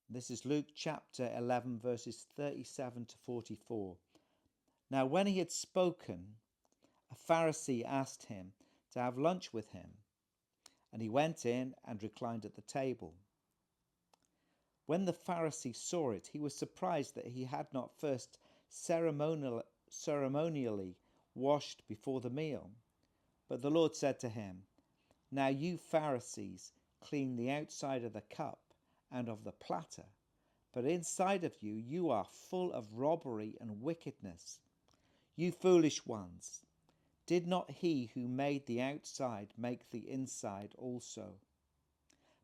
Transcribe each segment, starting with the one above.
This is Luke chapter 11, verses 37 to 44. Now, when he had spoken, a Pharisee asked him to have lunch with him, and he went in and reclined at the table. When the Pharisee saw it, he was surprised that he had not first ceremonially washed before the meal. But the Lord said to him, "Now you Pharisees clean the outside of the cup and of the platter, but inside of you, you are full of robbery and wickedness. You foolish ones, did not he who made the outside make the inside also?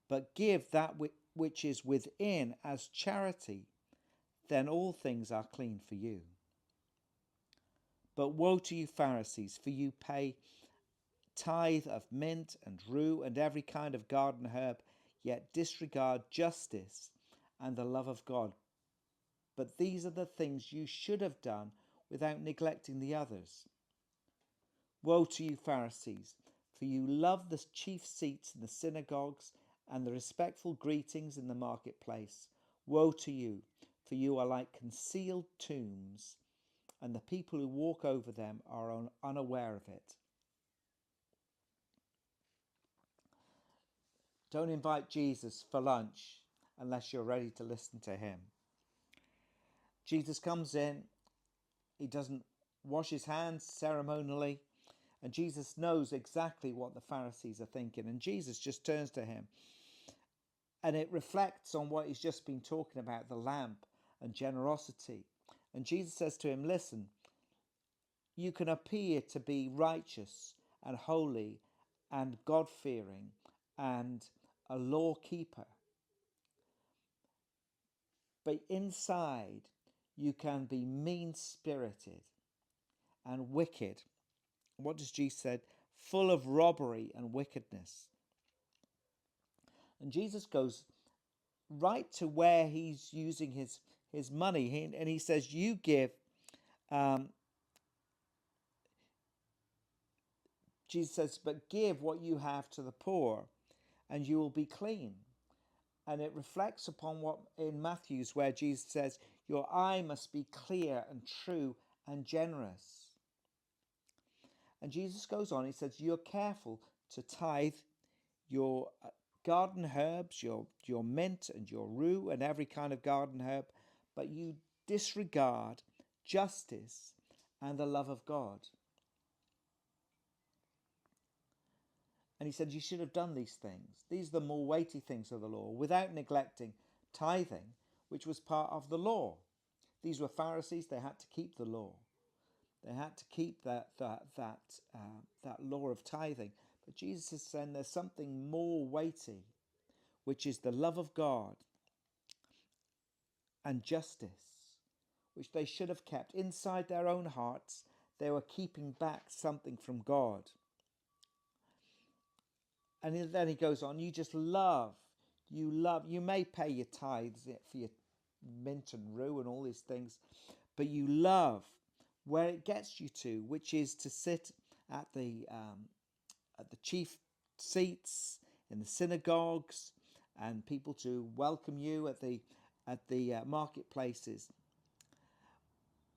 But give that which is within as charity, then all things are clean for you. But woe to you Pharisees, for you pay tithe of mint and rue and every kind of garden herb, yet disregard justice and the love of God. But these are the things you should have done without neglecting the others. Woe to you Pharisees, for you love the chief seats in the synagogues and the respectful greetings in the marketplace. Woe to you, for you are like concealed tombs, and the people who walk over them are unaware of it." Don't invite Jesus for lunch unless you're ready to listen to him. Jesus comes in, he doesn't wash his hands ceremonially, and Jesus knows exactly what the Pharisees are thinking. And Jesus just turns to him, and it reflects on what he's just been talking about, the lamp and generosity. And Jesus says to him, listen, you can appear to be righteous and holy and God-fearing and a law keeper, but inside you can be mean-spirited and wicked. What does Jesus say? Full of robbery and wickedness. And Jesus goes right to where he's using his money. And he says, you give, Jesus says, but give what you have to the poor and you will be clean. And it reflects upon what in Matthew's where Jesus says, your eye must be clear and true and generous. And Jesus goes on, he says, you're careful to tithe your garden herbs, your mint and your rue and every kind of garden herb, but you disregard justice and the love of God. And he said, you should have done these things. These are the more weighty things of the law, without neglecting tithing, which was part of the law. These were Pharisees, they had to keep the law. They had to keep that law of tithing. But Jesus is saying there's something more weighty, which is the love of God and justice, which they should have kept inside their own hearts. They were keeping back something from God. And then he goes on, you may pay your tithes for your mint and rue and all these things, but you love where it gets you to, which is to sit at the chief seats in the synagogues and people to welcome you at the marketplaces.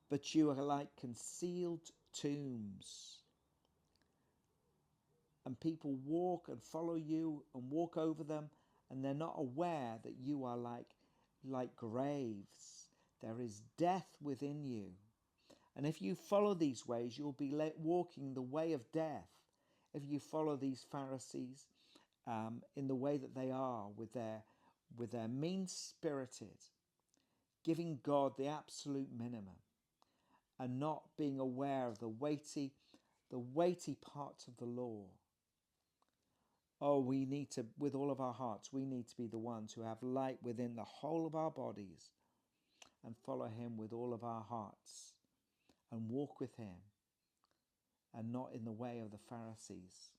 But you are like concealed tombs. And people walk and follow you and walk over them, and they're not aware that you are like graves. There is death within you. And if you follow these ways, you'll be walking the way of death. If you follow these Pharisees in the way that they are, with their mean-spirited, giving God the absolute minimum, and not being aware of the weighty parts of the law. Oh, we need to, with all of our hearts, we need to be the ones who have light within the whole of our bodies and follow him with all of our hearts and walk with him and not in the way of the Pharisees.